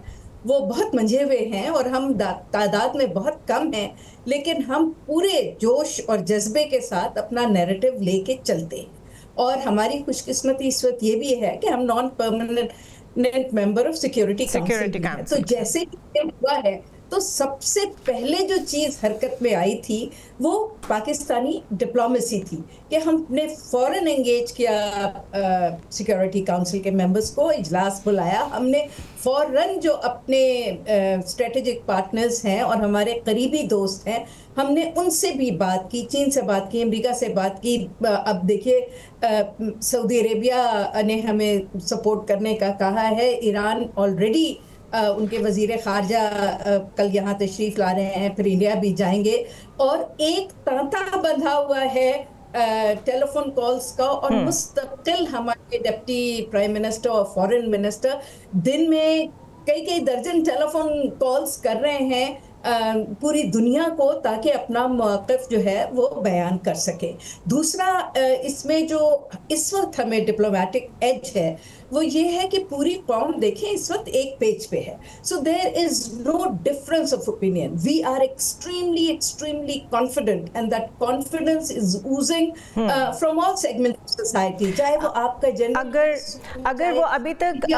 वो बहुत मंझे हुए हैं और हम तादाद में बहुत कम हैं, लेकिन हम पूरे जोश और जज्बे के साथ अपना नैरेटिव लेके चलते हैं। और हमारी खुशकिस्मती इस वक्त ये भी है कि हम non permanent member of security council. तो जैसे ही हुआ है तो सबसे पहले जो चीज़ हरकत में आई थी वो पाकिस्तानी डिप्लोमेसी थी कि हमने फ़ौरन एंगेज किया सिक्योरिटी काउंसिल के मेंबर्स को, इजलास बुलाया, हमने फ़ौरन जो अपने स्ट्रेटेजिक पार्टनर्स हैं और हमारे करीबी दोस्त हैं हमने उनसे भी बात की, चीन से बात की, अमेरिका से बात की। अब देखिए सऊदी अरेबिया ने हमें सपोर्ट करने का कहा है, ईरान ऑलरेडी उनके वज़ीर ख़ारजा कल यहाँ तशरीफ़ ला रहे हैं, फिर इंडिया भी जाएंगे, और एक तांता बंधा हुआ है टेलीफोन कॉल्स का। और मुस्तकिल हमारे डिप्टी प्राइम मिनिस्टर और फॉरेन मिनिस्टर दिन में कई दर्जन टेलीफोन कॉल्स कर रहे हैं पूरी दुनिया को, ताकि अपना मौक़िफ़ जो है वो बयान कर सके। दूसरा इसमें जो इस वक्त हमें डिप्लोमेटिक एज है वो ये है कि पूरी कौम देखें इस वक्त एक पेज पे है। So there is no difference of opinion, we are extremely confident and that confidence is oozing from all segment of society, चाहे वो आपका अगर वो अभी तक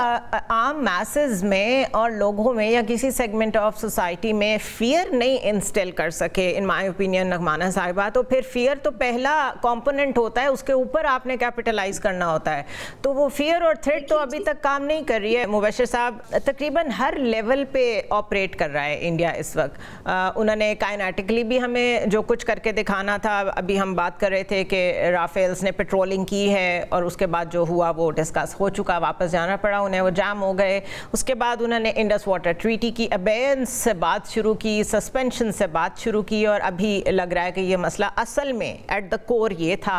आम मैसेज में और लोगों में या किसी सेगमेंट ऑफ सोसाइटी में फियर नहीं इंस्टिल कर सके, इन माय ओपिनियन नगमाना साहिबा, तो फिर फियर तो पहला कंपोनेंट होता है, उसके ऊपर आपने कैपिटलाइज करना होता है। तो वो फियर और थ्रेट तो अभी तक काम नहीं कर रही है। मुबशिर साहब, तकरीबन हर लेवल पे ऑपरेट कर रहा है इंडिया इस वक्त। उन्होंने काइनेटिकली भी हमें जो कुछ करके दिखाना था, अभी हम बात कर रहे थे कि राफेल्स ने पेट्रोलिंग की है और उसके बाद जो हुआ वो डिस्कस हो चुका, वापस जाना पड़ा उन्हें, वो जाम हो गए। उसके बाद उन्होंने इंडस वाटर ट्रीटी की अबेयंस से बात शुरू की, सस्पेंशन से बात शुरू की और अभी लग रहा है कि ये मसला असल में एट द कोर ये था।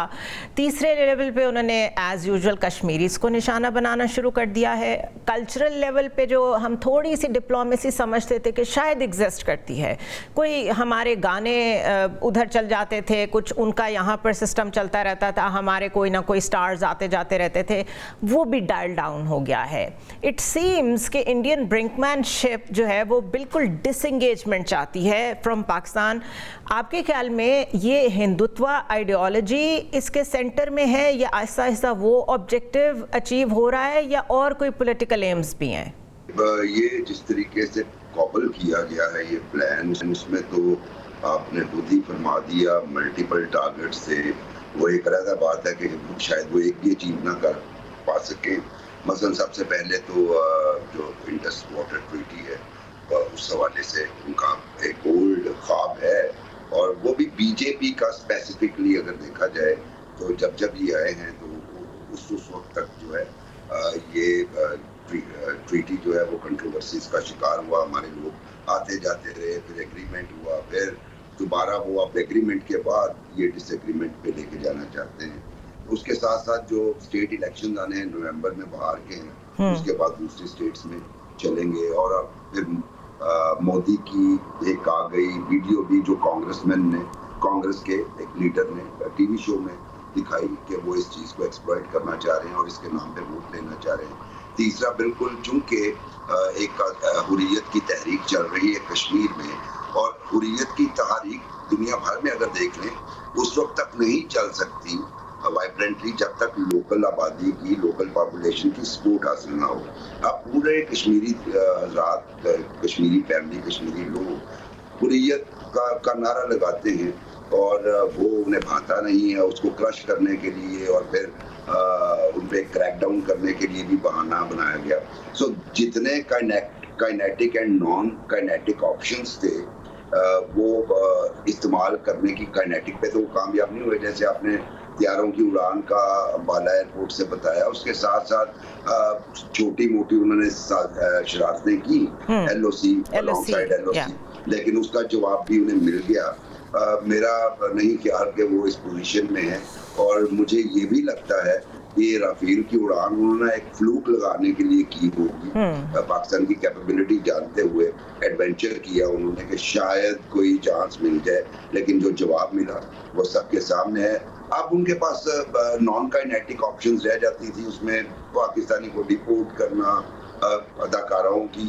तीसरे लेवल पे उन्होंने एज़ यूजुअल कश्मीरीज़ को निशाना बनाना शुरू कर दिया है। कल्चरल लेवल पे जो हम थोड़ी सी डिप्लोमेसी समझते थे कि शायद एग्जिस्ट करती है, कोई हमारे गाने उधर चल जाते थे, कुछ उनका यहाँ पर सिस्टम चलता रहता था, हमारे कोई ना कोई स्टार्स आते जाते रहते थे, वो भी डायल डाउन हो गया है। इट सीम्स कि इंडियन ब्रिंकमैनशिप जो है वो बिल्कुल डिसएंगेजमेंट चाहती है फ्रॉम पाकिस्तान। आपके ख्याल में ये हिंदुत्व आइडियोलॉजी इसके सेंटर में है या आहिस्ता आहिस्ता वो ऑब्जेक्टिव अचीव हो रहा है या और कोई पॉलिटिकल एम्स भी हैं? ये जिस तरीके से कॉबल किया गया है ये प्लान, उसमें तो आपने खुद ही फरमा दिया, मल्टीपल टारगेट से। वो एक अलग बात है कि शायद वो एक भी अचीव ना कर पा सके। मसलन सबसे पहले तो जो इंडस वाटर ट्रीटी है उस हवाले से उनका एक बोल्ड ख्वाब है, और वो भी बीजेपी का स्पेसिफिकली अगर देखा जाए तो जब ये आए हैं तो उस वक्त तक जो है ये ट्रीटी जो है वो कंट्रोवर्सीज का शिकार हुआ। हमारे लोग आते जाते रहे, फिर एग्रीमेंट हुआ, फिर दोबारा वो अब एग्रीमेंट के बाद ये डिसएग्रीमेंट पे लेके जाना चाहते हैं। उसके साथ साथ जो स्टेट इलेक्शन आने हैं नवंबर में बाहर के हैं, उसके बाद दूसरी स्टेट्स में चलेंगे। और अब फिर मोदी की एक आ गई वीडियो भी जो कांग्रेस के एक लीडर ने टीवी शो में दिखाई कि वो इस चीज़ को एक्सप्लॉइट करना चाह रहे हैं और इसके नाम पे वोट लेना चाह रहे हैं। तीसरा, बिल्कुल चूंकि एक हुर्रियत की तहरीक चल रही है कश्मीर में, और हुर्रियत की तहरीक दुनिया भर में अगर देख लें उस वक्त तक नहीं चल सकती वाइब्रेंटली जब तक लोकल आबादी की, लोकल पॉपुलेशन की सपोर्ट हासिल ना हो। अब पूरे कश्मीरी हज़रात, कश्मीरी फैमिली, कश्मीरी लोग हुर्रियत का नारा लगाते हैं और वो उन्हें भाता नहीं है, उसको क्रश करने के लिए और फिर उन पे क्रैकडाउन करने के लिए भी बहाना बनाया गया। सो जितने kinetic and non kinetic options थे वो इस्तेमाल करने की, काइनेटिक पे तो वो कामयाब नहीं हुए, जैसे आपने हथियारों की उड़ान का अंबाला एयरपोर्ट से बताया। उसके साथ साथ छोटी मोटी उन्होंने शरारतें की, LOC, लेकिन उसका जवाब भी उन्हें मिल गया। मेरा नहीं ख्याल कि वो इस पोजीशन में है, और मुझे ये भी लगता है कि राफेल की उड़ान उन्होंने एक फ्लूक लगाने के लिए की होगी, पाकिस्तान की कैपेबिलिटी जानते हुए एडवेंचर किया उन्होंने कि शायद कोई चांस मिल जाए, लेकिन जो जवाब मिला वो सबके सामने है। अब उनके पास नॉन काइनेटिक ऑप्शंस रह जाती थी, उसमें पाकिस्तानी को डिपोर्ट करना, अदाकारों की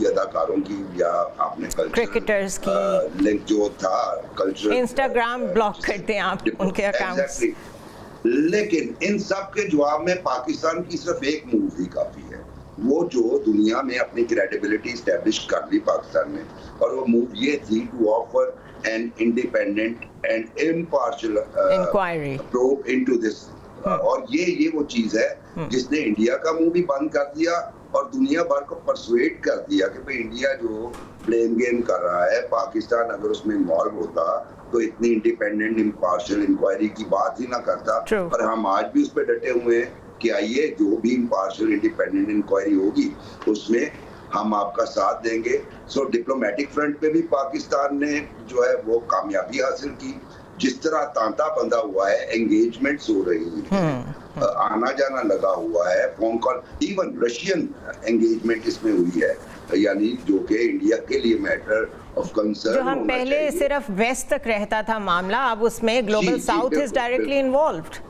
या आपने क्रिकेटर्स की लिंक जो था कल्चर, इंस्टाग्राम ब्लॉक करते हैं आप उनके अकाउंट्स। लेकिन इन सब के जवाब में पाकिस्तान की सिर्फ एक मूव ही काफी है, वो जो दुनिया में अपनी क्रेडिबिलिटी एस्टेब्लिश कर ली पाकिस्तान ने, और वो मूव ये थी to offer an independent and impartial inquiry probe into this. और ये वो चीज है जिसने इंडिया का मुंह भी बंद कर दिया और दुनिया भर को परसुएट कर दिया कि भाई इंडिया जो ब्लेम गेम कर रहा है, पाकिस्तान अगर उसमें इन्वॉल्व होता तो इतनी इंडिपेंडेंट इम्पार्शियल इंक्वायरी की बात ही ना करता। पर हम आज भी उस पर डटे हुए हैं कि आइए जो भी इम्पार्शियल इंडिपेंडेंट इंक्वायरी होगी उसमें हम आपका साथ देंगे। सो डिप्लोमेटिक फ्रंट पे भी पाकिस्तान ने जो है वो कामयाबी हासिल की। जिस तरह तांता बंधा हुआ है, एंगेजमेंट्स हो रही है, आना जाना लगा हुआ है, phone call, even Russian engagement इसमें हुई है, यानी जो कि इंडिया के लिए मैटर ऑफ कंसर्न। जो हम पहले सिर्फ वेस्ट तक रहता था मामला, अब उसमें global south is directly involved.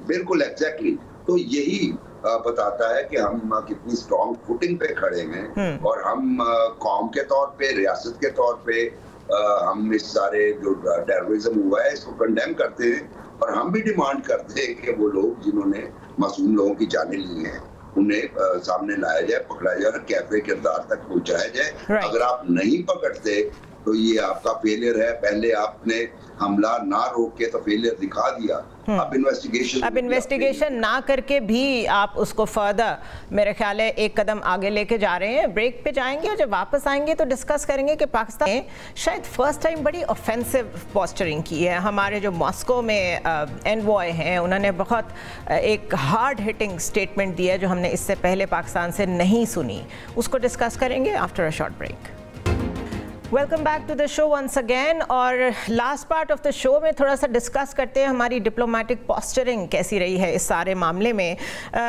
बिल्कुल एग्जैक्टली। तो यही बताता है कि हम कितनी स्ट्रॉन्ग फुटिंग पे खड़े हैं, और हम कौम के तौर पे, रियासत के तौर पे हम इस सारे जो टेररिज्म हुआ है इसको कंडेम करते हैं, और हम भी डिमांड करते हैं कि वो लोग जिन्होंने मासूम लोगों की जानें ली हैं उन्हें सामने लाया जाए, पकड़ा जाए, कैफे किरदार तक पहुंचाया जाए। अगर आप नहीं पकड़ते तो ये आपका फेलियर है। पहले आपने हमला ना रोक के तो फेलियर दिखा दिया, अब इन्वेस्टिगेशन ना करके भी आप उसको फर्दर, मेरे ख्याल है, एक कदम आगे लेके जा रहे हैं। ब्रेक पे जाएंगे और जब वापस आएंगे तो डिस्कस करेंगे कि पाकिस्तान ने शायद फर्स्ट टाइम बड़ी ऑफेंसिव पोस्चरिंग की है। हमारे जो मॉस्को में एनवॉय हैं उन्होंने बहुत एक हार्ड हिटिंग स्टेटमेंट दी है जो हमने इससे पहले पाकिस्तान से नहीं सुनी। उसको डिस्कस करेंगे after a short break. Welcome back to the show once again. और last part of the show में थोड़ा सा डिस्कस करते हैं हमारी डिप्लोमेटिक पोस्चरिंग कैसी रही है इस सारे मामले में।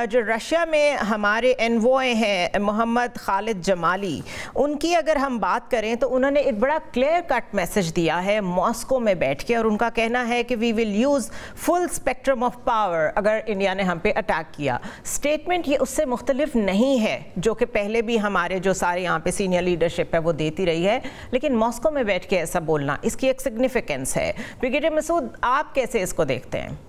जो रशिया में हमारे एनवॉय हैं मोहम्मद खालिद जमाली, उनकी अगर हम बात करें तो उन्होंने एक बड़ा क्लियर कट मैसेज दिया है मॉस्को में बैठ के, और उनका कहना है कि we will use full spectrum of power अगर इंडिया ने हम पे अटैक किया। स्टेटमेंट ये उससे मुख्तलिफ नहीं है जो कि पहले भी हमारे जो सारे यहाँ पे सीनियर लीडरशिप है वो देती रही है, लेकिन मॉस्को में बैठ के ऐसा बोलना, इसकी एक सिग्निफिकेंस है। ब्रिगेडियर मसूद, आप कैसे इसको देखते हैं?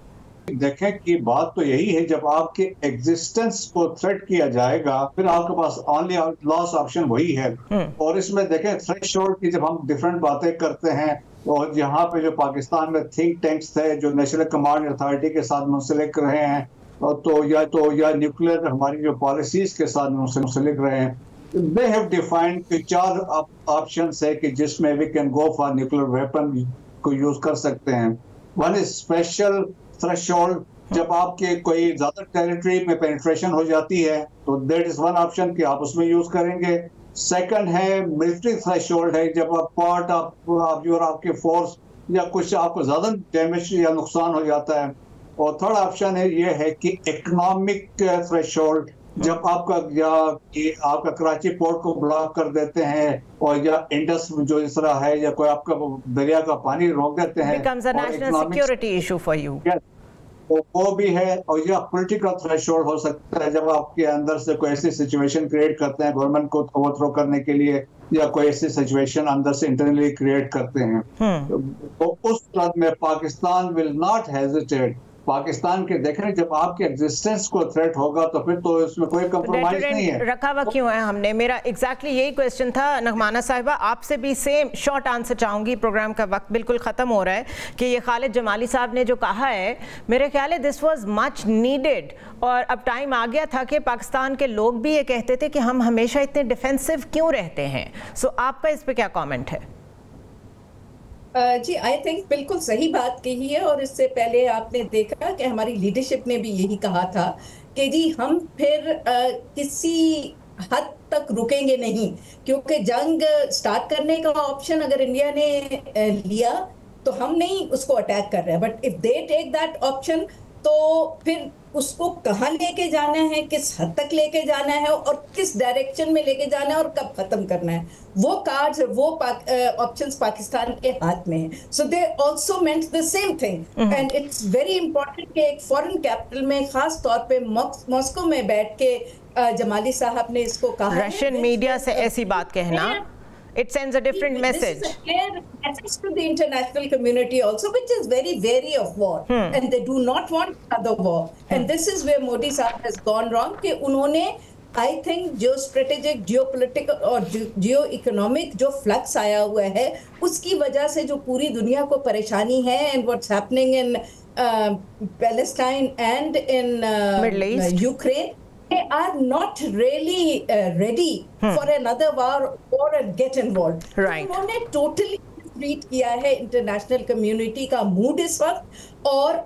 देखें कि बात तो यही है, जब आपके एग्जिस्टेंस को थ्रेट किया जाएगा फिर आपके पास ओनली लॉस ऑप्शन वही है। और इसमें देखें थ्रेशोल्ड की जब हम डिफरेंट बातें करते हैं, और यहाँ पे जो पाकिस्तान में थिंक टैंक्स थे जो नेशनल कमांड अथॉरिटी के साथ मुंसलिक रहे हैं, तो या न्यूक्लियर हमारी जो पॉलिसीज के साथ मुंसलिक रहे हैं, they have defined कि 4 ऑप्शंस है कि जिसमें we can go for nuclear weapon को यूज कर सकते हैं। One is special threshold, जब आपके कोई ज्यादा टेरिटरी में पेनिट्रेशन हो जाती है तो that is one option कि आप उसमें यूज करेंगे। सेकंड है मिलिट्री थ्रेशोल्ड है, जब आप पार्ट ऑफ योर आपके फोर्स या कुछ आपको ज्यादा डैमेज या नुकसान हो जाता है। और थर्ड ऑप्शन है ये है कि इकोनॉमिक थ्रेशोल्ड, जब आपका कराची पोर्ट को ब्लॉक कर देते हैं और या इंडस जो इस तरह है या कोई आपका दरिया का पानी रोक देते हैं, becomes a national security issue for you. वो भी है। और या पॉलिटिकल थ्रेशोल्ड हो सकता है, जब आपके अंदर से कोई ऐसी सिचुएशन क्रिएट करते हैं गवर्नमेंट को ओवरथ्रो करने के लिए, या कोई ऐसी सिचुएशन अंदर से इंटरनली क्रिएट करते हैं। तो उस तरह में Pakistan will not hesitate. Pakistan के देखें जब आपके एग्जिस्टेंस को थ्रेट होगा तो फिर तो इसमें कोई कंप्रोमाइज नहीं है। रखा हुआ क्यों है हमने? मेरा एग्जैक्टली यही क्वेश्चन था। नगमाना साहिबा, आपसे भी सेम शॉर्ट आंसर चाहूंगी, प्रोग्राम का वक्त बिल्कुल ख़त्म हो रहा है, कि ये खालिद जमाली साहब ने जो कहा है, मेरे ख्याल है दिस वाज मच नीडेड। और अब टाइम आ गया था कि पाकिस्तान के लोग भी ये कहते थे कि हम हमेशा इतने डिफेंसिव क्यों रहते हैं। सो आपका इस पर क्या कॉमेंट है? जी, आई थिंक बिल्कुल सही बात कही है। और इससे पहले आपने देखा कि हमारी लीडरशिप ने भी यही कहा था कि जी हम फिर किसी हद तक रुकेंगे नहीं, क्योंकि जंग स्टार्ट करने का ऑप्शन अगर इंडिया ने लिया तो हम नहीं उसको अटैक कर रहे हैं, but if they take that option तो फिर उसको कहाँ लेके जाना है, किस हद तक लेके जाना है और किस डायरेक्शन में लेके जाना है और कब खत्म करना है, वो कार्ड्स वो ऑप्शंस पाकिस्तान के हाथ में है। So they also meant the same thing and it's very important कि एक फॉरेन कैपिटल में खास तौर पे मॉस्को में बैठ के जमाली साहब ने इसको कहा। रशियन मीडिया से ऐसी बात कहना, it sends a different message. This is a clear message to the international community also, which is very wary of war, and they do not want another war. And this is where Modi sahab has gone wrong. कि उन्होंने I think जो strategic, geopolitical और geo-economic जो flux आया हुआ है, उसकी वजह से जो पूरी दुनिया को परेशानी है, and what's happening in Palestine and in Middle East, Ukraine, they are not really ready for another war or get involved. Right. उन्होंने totally read किया है international community का mood इस वक्त, और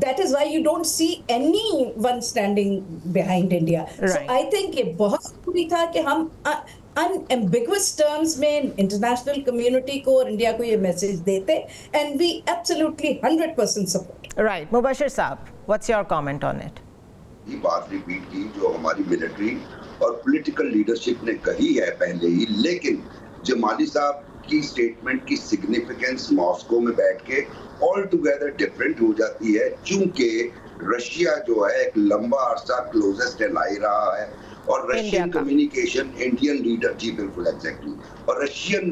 that is why you don't see anyone standing behind India. Right. So I think ये बहुत जरूरी था कि हम unambiguous terms में international community को और इंडिया को ये मैसेज देते, and we absolutely 100% support. Right. Mubashir साहब, what's your comment on it? ये बात रिपीट की जो हमारी मिलिट्री और पॉलिटिकल लीडरशिप ने कही है पहले ही, लेकिन जमाली साहब की स्टेटमेंट की सिग्निफिकेंस मॉस्को में बैठ के ऑल टुगेदर डिफरेंट हो जाती है, क्योंकि रशिया जो है एक लंबा अरसा क्लोजेस्ट एलाई रहा है और रशियन कम्युनिकेशन इंडियन लीडर, जी बिल्कुल एग्जैक्टली, और रशियन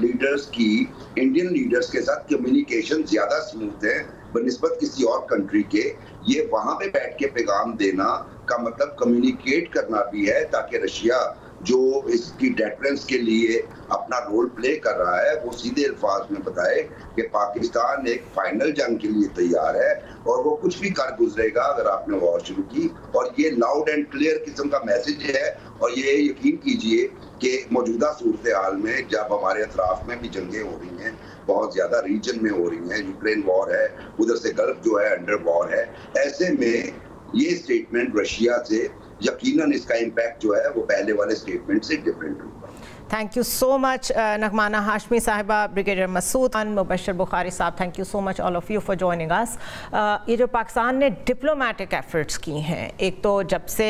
लीडर्स की इंडियन लीडर्स के साथ कम्युनिकेशन ज्यादा स्मूथ है बनिस्बत किसी और कंट्री के। ये वहां पे बैठ के पैगाम देना का मतलब कम्युनिकेट करना भी है, ताकि रशिया जो इसकी डेटरेंस के लिए अपना रोल प्ले कर रहा है वो सीधे अल्फाज में बताए कि पाकिस्तान एक फाइनल जंग के लिए तैयार है और वो कुछ भी कर गुजरेगा अगर आपने वॉर शुरू की। और ये लाउड एंड क्लियर किस्म का मैसेज है। और ये यकीन कीजिए कि मौजूदा सूरत हाल में जब हमारे अतराफ में भी जंगें हो रही हैं, बहुत ज्यादा रीजन में हो रही हैं, यूक्रेन वॉर है, उधर से गल्फ जो है अंडर वॉर है, ऐसे में ये स्टेटमेंट रशिया से यकीनन इसका इम्पैक्ट जो है वो पहले वाले स्टेटमेंट से डिफरेंट होगा। Thank you so much, Nagmana Hashmi साहिबा, Brigadier Masood Khan, Mubashir Bukhari साहब, thank you so much all of you for joining us. ये जो पाकिस्तान ने डिप्लोमेटिक एफर्ट्स की हैं, एक तो जब से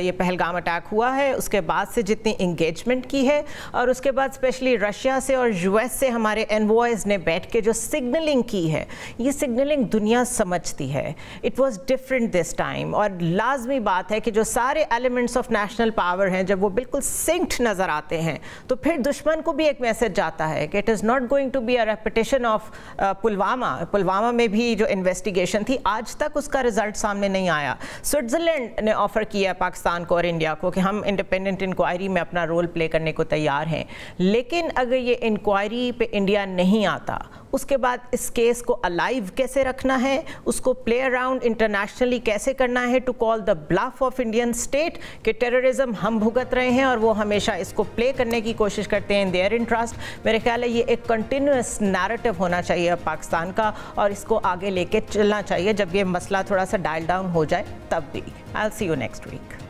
ये पहलगाम अटैक हुआ है उसके बाद से जितनी इंगेजमेंट की है, और उसके बाद स्पेशली रशिया से और यूएस से हमारे एनवॉयज़ ने बैठ के जो सिग्नलिंग की है, ये सिग्नलिंग दुनिया समझती है. It was different this time. और लाजमी बात है कि जो सारे एलिमेंट्स ऑफ नेशनल पावर हैं जब वो बिल्कुल सिंक्ड नज़र आते हैं तो फिर दुश्मन को भी एक मैसेज जाता है कि it is not going to be a repetition of Pulwama में भी जो इन्वेस्टिगेशन थी आज तक उसका रिजल्ट सामने नहीं आया. स्विट्ज़रलैंड ने ऑफ़र किया पाकिस्तान को और इंडिया को कि हम इंडिपेंडेंट इंक्वायरी में अपना रोल प्ले करने को तैयार हैं, लेकिन अगर ये इंक्वायरी पे इंडिया नहीं आता उसके बाद इस केस को अलाइव कैसे रखना है, उसको प्ले अराउंड इंटरनेशनली कैसे करना है to call the bluff of Indian state कि टेररिज्म हम भुगत रहे हैं और वो हमेशा इसको प्ले करने की कोशिश करते हैं इन देयर इंटरेस्ट. मेरे ख्याल है ये एक कंटिन्यूस नैरेटिव होना चाहिए पाकिस्तान का और इसको आगे लेके चलना चाहिए. जब ये मसला थोड़ा सा डायल डाउन हो जाए तब भी. I will see you next week.